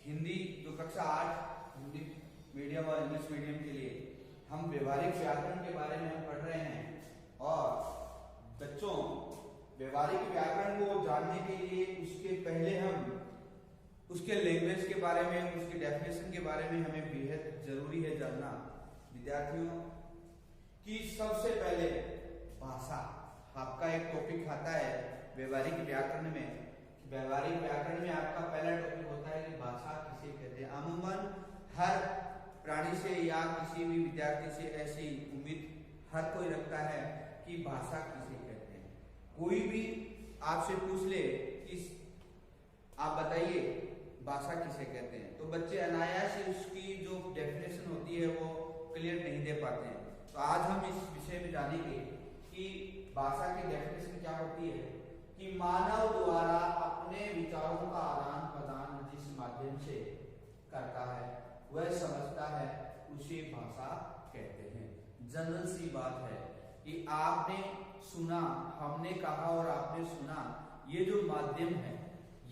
हिंदी जो कक्षा 8 हिंदी मीडियम और इंग्लिश मीडियम के लिए हम व्यवहारिक व्याकरण के बारे में हम पढ़ रहे हैं। और बच्चों, व्यवहारिक व्याकरण को जानने के लिए उसके पहले हम उसके लैंग्वेज के बारे में, उसके डेफिनेशन के बारे में हमें बेहद जरूरी है जानना। विद्यार्थियों कि सबसे पहले भाषा, आपका एक टॉपिक आता है व्यवहारिक व्याकरण में। व्यवहारिक व्याकरण में आपका पहला टॉपिक होता है कि भाषा किसे कहते हैं। अमूमन हर प्राणी से या किसी भी विद्यार्थी से ऐसी उम्मीद हर कोई रखता है कि भाषा किसे कहते हैं। कोई भी आपसे पूछ ले कि आप बताइए भाषा किसे कहते हैं, तो बच्चे अनायास ही उसकी जो डेफिनेशन होती है वो क्लियर नहीं दे पाते हैं। तो आज हम इस विषय में जानेंगे कि भाषा की डेफिनेशन क्या होती है, कि मानव द्वारा अपने विचारों का आदान प्रदान जिस माध्यम से करता है वह समझता है उसे भाषा कहते हैं। जनरल सी बात है कि आपने सुना, हमने कहा और आपने सुना, ये जो माध्यम है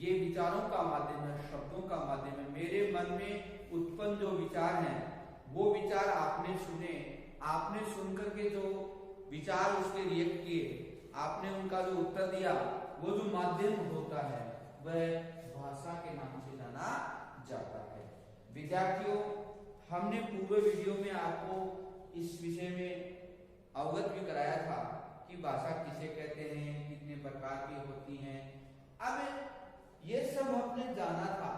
ये विचारों का माध्यम है, शब्दों का माध्यम है। मेरे मन में उत्पन्न जो विचार हैं वो विचार आपने सुने, आपने सुनकर के जो विचार उसके रिएक्ट किए, आपने उनका जो उत्तर दिया, वो जो माध्यम होता है वह भाषा के नाम से जाना जाता है। विद्यार्थियों, हमने पूर्व वीडियो में आपको इस विषय में अवगत भी कराया था कि भाषा किसे कहते हैं, कितने प्रकार की होती हैं। अब ये सब हमने जाना था,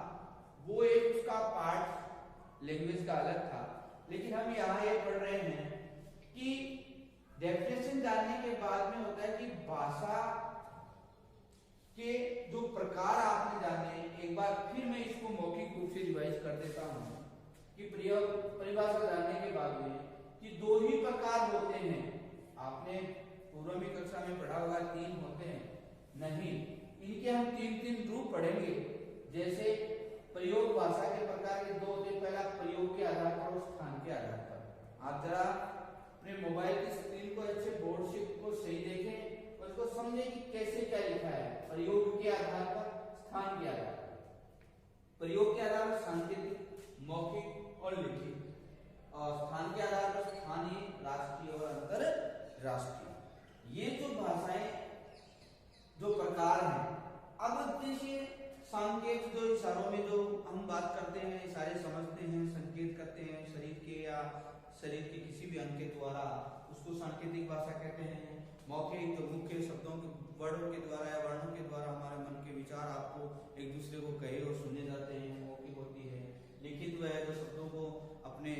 वो एक उसका पार्ट लैंग्वेज का अलग था, लेकिन हम यहाँ ये पढ़ रहे हैं कि डेफिनेशन जानने के बाद में होता है कि भाषा के जो प्रकार आपने जाने। एक बार फिर मैं इसको मौखिक रूप से रिवाइज कर देता हूँ कि परिभाषा जानने के बाद में कि दो ही प्रकार होते हैं। आपने पूर्व कक्षा में पढ़ा होगा 3 होते हैं, नहीं, इनके हम 3 रूप पढ़ेंगे। जैसे प्रयोग भाषा के प्रकार के 2 होते हैं, पहला प्रयोग के आधार पर और स्थान के आधार पर। आप जरा अपने मोबाइल की स्क्रीन को अच्छे बोर्ड से को सही देखें और इसको समझें कि कैसे क्या लिखा है। प्रयोग के आधार पर, स्थान के आधार पर। प्रयोग के आधार पर सांकेतिक, मौखिक और लिखित, और स्थान के आधार पर स्थानीय, राष्ट्रीय और अंतरराष्ट्रीय। ये जो भाषाएं जो प्रकार हैं। अब देखिए संकेत, जो इशारों में जो हम बात करते हैं, इशारे समझते हैं, संकेत करते हैं शरीर के या शरीर के किसी भी अंग के द्वारा, उसको सांकेतिक भाषा कहते हैं। मौखिक जो मुख्य शब्दों के वर्णों के द्वारा या वर्णों के द्वारा हमारे मन के विचार आपको एक दूसरे को कहे और सुने जाते हैं, मौखिक होती है। लिखित वह जो शब्दों को अपने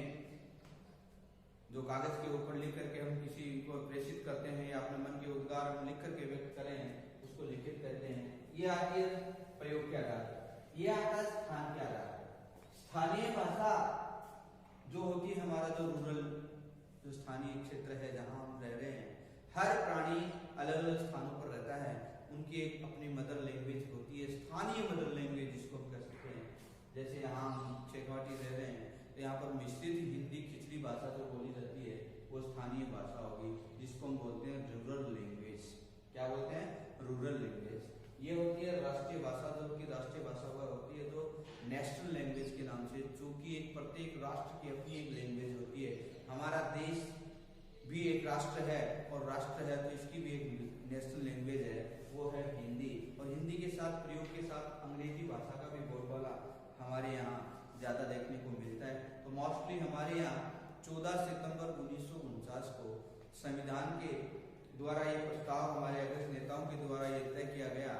जो कागज के ऊपर लिख करके हम किसी को प्रेषित करते हैं या अपने मन के उद्गार लिख करके व्यक्त करें, उसको लिखित कहते हैं। ये आती है प्रयोग के आधार पर। ये आता है स्थान के आधार पर। स्थानीय भाषा जो होती है हमारा जो रूरल जो स्थानीय क्षेत्र है जहां हम रह रहे हैं, हर प्राणी अलग अलग स्थानों पर रहता है, उनकी एक अपनी मदर लैंग्वेज होती है, स्थानीय मदर लैंग्वेज जिसको हम कह सकते हैं। जैसे यहाँ हम शेखावाटी रह रहे हैं तो यहाँ पर मिश्रित हिंदी खिचड़ी भाषा जो बोली जाती है वो स्थानीय भाषा होगी, जिसको हम बोलते हैं रूरल लैंग्वेज। क्या बोलते हैं? Rural language. ये होती है राष्ट्रीय भाषा, जो कि राष्ट्रीय भाषा हुआ होती है जो नेशनल लैंग्वेज के नाम से, जो कि एक प्रत्येक राष्ट्र की अपनी एक लैंग्वेज होती है। हमारा देश भी एक राष्ट्र है और राष्ट्र है तो इसकी भी एक नेशनल लैंग्वेज है, वो है हिंदी। और हिंदी के साथ प्रयोग के साथ अंग्रेजी भाषा का भी बोलबाला हमारे यहाँ ज्यादा देखने को मिलता है। तो मोस्टली हमारे यहाँ 14 सितंबर 1949 को संविधान के द्वारा ये प्रस्ताव हमारे अग्रणी नेताओं के द्वारा ये तय किया गया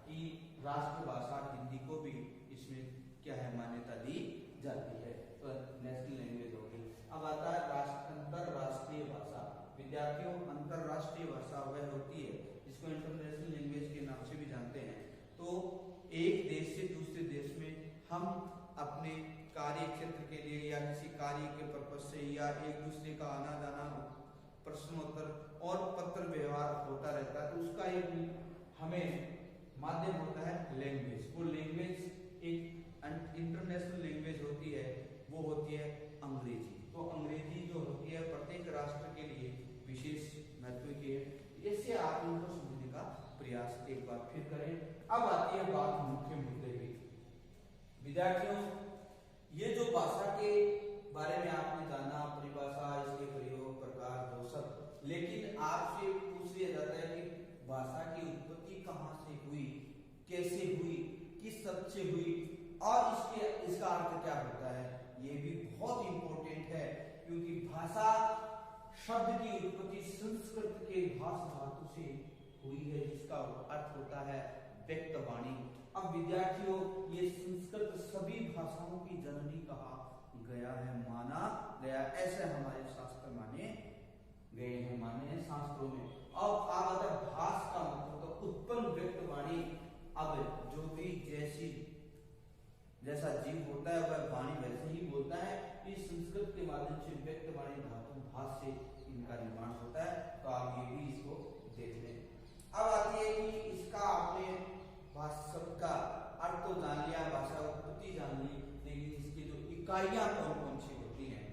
कि राष्ट्रभाषा हिंदी को भी इसमें क्या है मान्यता दी जाती है, तो नेशनल लैंग्वेज होगी। अब आता है अंतरराष्ट्रीय भाषा। विद्यार्थियों, अंतरराष्ट्रीय भाषा वह होती है जिसको इंटरनेशनल लैंग्वेज के नाम से भी जानते हैं। तो एक देश से दूसरे देश में हम अपने कार्य क्षेत्र के लिए या किसी कार्य के पर्पज से या एक दूसरे का आना जाना, प्रश्नोत्तर और पत्र व्यवहार होता रहता है, तो उसका एक हमें माध्यम होता है लैंग्वेज। वो लैंग्वेज एक इंटरनेशनल लैंग्वेज होती है, वो होती है अंग्रेजी। तो अंग्रेजी जो होती है प्रत्येक राष्ट्र के लिए विशेष महत्व की है। इससे आप उनको समझने का प्रयास एक बार फिर करें। अब आती है बात मुख्य मुद्दे की। विद्यार्थियों, ये जो भाषा के बारे में आपने जाना, परिभाषा, इसके प्रयोग, प्रकार, वो सब, लेकिन आपसे पूछ लिया जाता है कि भाषा की उत्पत्ति कहाँ से हुई, कैसे हुई, किस शब्द से हुई और इसका अर्थ क्या होता है। ये भी बहुत इंपॉर्टेंट है क्योंकि भाषा शब्द की उत्पत्ति संस्कृत के भाष धातु से हुई है जिसका अर्थ होता है व्यक्त वाणी। अब विद्यार्थियों, ये संस्कृत सभी भाषाओं की जननी कहा गया है, माना गया, ऐसे हमारे शास्त्र माने गए हैं, माने हैं शास्त्रों में। अब अगर भाष का मतलब तो उत्पन्न व्यक्त वाणी, अब जो भी जैसा जीव होता है वह वाणी वैसे ही बोलता है। इस संस्कृत के माध्यम से व्यक्त वाणी धातु भाष से इनका निर्माण होता है। तो आप ये भी इसको देख लें। अब आती है कि इसका आपने शब्द का अर्थ तो जान लिया, भाषा उत्पत्ति जान ली, लेकिन इसकी जो इकाइयां कौन कौन सी होती हैं,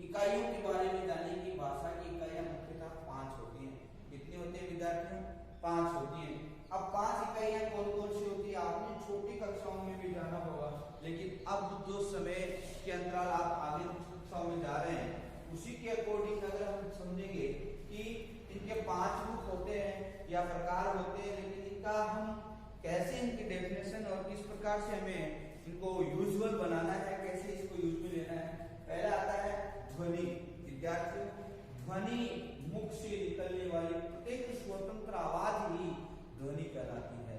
इकाइयों के बारे में जानिए कि भाषा की इकाइयां मुख्यतः 5 होती हैं। कितनी होती है विद्यार्थियों? 5 होती हैं। अब 5 इकाइयां कौन कौन सी होती है आपने छोटी कक्षाओं में भी जाना होगा, लेकिन अब जो समय के अंतराल आप आगे कक्षाओं में जा रहे हैं उसी के अकॉर्डिंग अगर हम समझेंगे कि इनके 5 रूप होते हैं या प्रकार होते हैं, लेकिन इनका हम कैसे इनकी डेफिनेशन और किस प्रकार से हमें इनको यूजुअल बनाना है, कैसे इसको यूज में लेना है। पहला आता है ध्वनि। विद्यार्थियों, ध्वनि मुख से निकलने वाली प्रत्येक स्वतंत्र आवाज ही ध्वनि कहलाती है।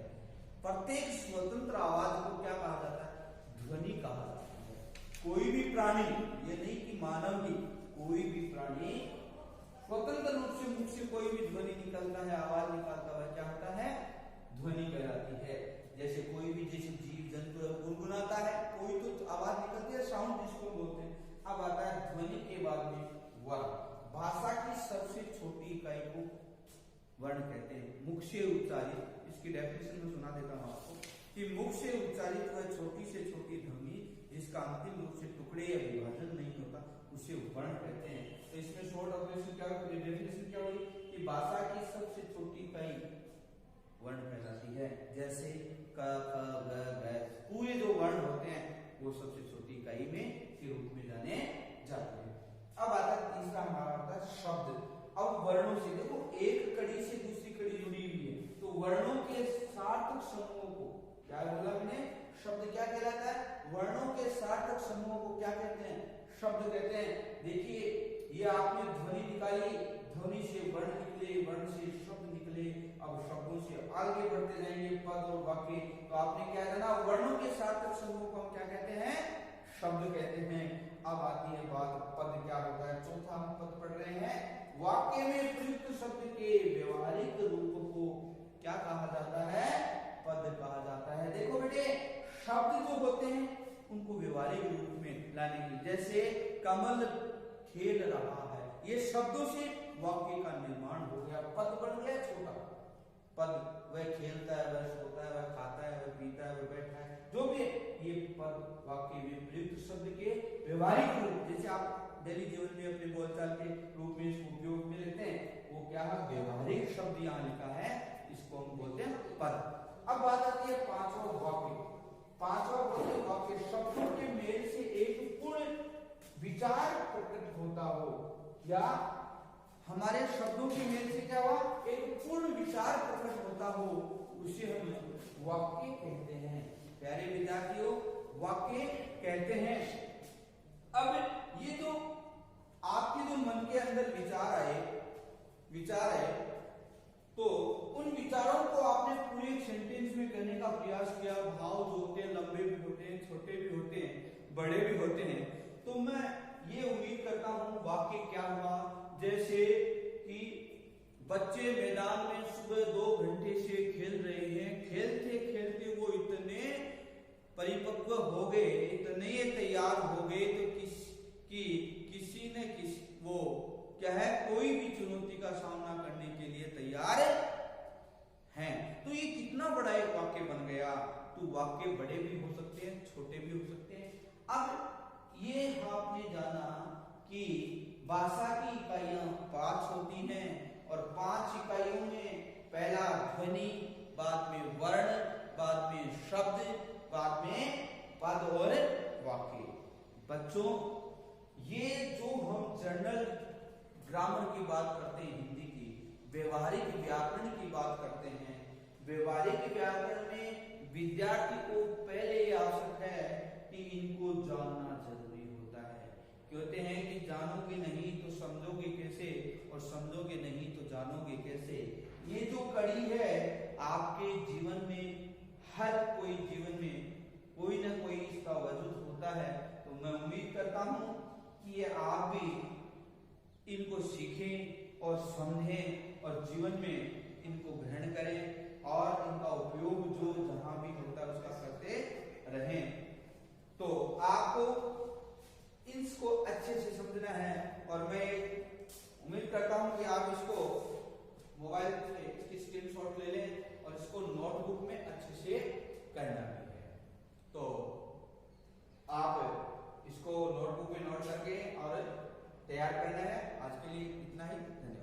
प्रत्येक स्वतंत्र आवाज को क्या कहा जाता है? ध्वनि कहा जाता है। कोई भी प्राणी, ये नहीं कि मानव ही, कोई भी प्राणी स्वतंत्र रूप से मुख से कोई भी ध्वनि निकलता है, आवाज निकालता है, क्या होता है? ध्वनि कहलाती है। जैसे कोई भी जैसे जीव जंतु गुनगुनाता है, कोई तो आवाज निकलती है, साउंड जिसको बोलते हैं। अब आता है ध्वनि के बाद में वर्ण। भाषा की सबसे छोटी इकाई को वर्ण कहते हैं, मुख से उच्चारित। इसकी डेफिनेशन में सुना देता हूं आपको कि मुख से उच्चारित वह छोटी से छोटी ध्वनि जिसका अंतिम रूप से टुकड़े या विभाजन नहीं होता उसे वर्ण कहते हैं। तो इसमें शॉर्ट ऑब्जर्वेशन क्या हुई, डेफिनेशन क्या हुई कि भाषा की सबसे छोटी इकाई वर्ण कहलाती है। जैसे क, ख, ग, घ, पूरे जो वर्ण होते हैं वो सबसे छोटी इकाई में के रूप में जाने जाते हैं। अब आता है तीसरा हमारा होता है शब्द। अब वर्णों से देखो, एक कड़ी से दूसरी कड़ी जुड़ी हुई है, तो वर्णों के सार्थक समूहों को क्या बोला मैंने? शब्द क्या कहलाता है? वर्णों के सार्थक समूहों को क्या कहते हैं? शब्द कहते हैं। देखिए, ये आपने ध्वनि निकाली, ध्वनि से वर्ण निकले, वर्ण से शब्द निकले। अब शब्दों से आगे बढ़ते जाएंगे पद और वाक्य। तो आपने क्या जाना? वर्णों के सार्थक समूह को हम क्या कहते हैं? शब्द कहते हैं। अब आती है बात, पद क्या होता है? चौथा हम पद पढ़ रहे हैं। वाक्य में प्रयुक्त शब्द के व्यवहारिक रूप को क्या कहा जाता है? पद कहा जाता है। देखो बेटे, शब्द जो होते हैं उनको व्यवहारिक रूप में लाने के लिए, जैसे कमल खेल रहा है, ये शब्दों से वाक्य का निर्माण हो गया, पद बन गया छोटा पद। वह खेलता है, वह सोता है, वह खाता है, वह पीता है, वह बैठा है, जो भी ये पद वाक्य में प्रयुक्त शब्द के व्यवहारिक रूप, जैसे आप डेली जीवन में अपने बोलचाल के रूप में इसको उपयोग में लेते हैं, वो क्या है? व्यवहारिक शब्द यहाँ लिखा है, इसको हम बोलते हैं पद। अब बात आती है पांचवा वाक्य। पांचवा वाक्य शब्दों के मेल से एक पूर्ण विचार प्रकट होता हो, या हमारे शब्दों के मेल से क्या हुआ? एक पूर्ण विचार प्रकट होता हो, उसे हम वाक्य कहते हैं। प्यारे विद्यार्थियों, वाक्य कहते हैं। अब ये जो आपके जो मन के अंदर विचार आए, तो उन विचारों को आपने पूरे सेंटेंस में कहने का प्रयास किया। भाव जो होते हैं लंबे भी होते हैं, छोटे भी होते हैं, बड़े भी होते हैं। तो मैं ये उम्मीद करता हूं वाक्य क्या हुआ? जैसे कि बच्चे मैदान में सुबह 2 घंटे से खेल रहे हैं, खेलते खेलते वो इतने परिपक्व हो गए, इतने तैयार हो गए, तो किसी न वो क्या है, कोई भी चुनौती का सामना करने के लिए तैयार हैं। तो ये कितना बड़ा एक वाक्य बन गया। तो वाक्य बड़े भी हो सकते हैं, छोटे भी हो सकते हैं। अब ये आपने जाना कि भाषा की इकाइयां 5 होती हैं, और 5 इकाइयों में पहला ध्वनि, बाद में वर्ण, बाद में शब्द, बाद में पद और वाक्य। बच्चों, ये जो हम जनरल ग्रामर की बात करते हैं हिंदी की, व्यवहारिक व्याकरण की बात करते हैं। व्यवहारिक व्याकरण में विद्यार्थी को पहले ये आवश्यक है कि इनको जानना जरूरी होता है। कहते हैं कि जानोगे नहीं तो समझोगे कैसे, और समझोगे नहीं तो जानोगे कैसे। ये जो कड़ी है आपके जीवन में, हर कोई जीवन में कोई ना कोई इसका वजूद होता है। तो मैं उम्मीद करता हूं कि ये आप भी इनको सीखें और समझें और जीवन में इनको ग्रहण करें और इनका उपयोग जो जहां भी होता है उसका करते रहें। तो आपको इसको अच्छे से समझना है और मैं उम्मीद करता हूं कि आप इसको मोबाइल पे इसकी स्क्रीनशॉट ले लें और इसको नोटबुक में अच्छे से करना भी है। तो आप इसको नोटबुक में नोट करके और तैयार करना है। आज के लिए इतना ही, धन्यवाद।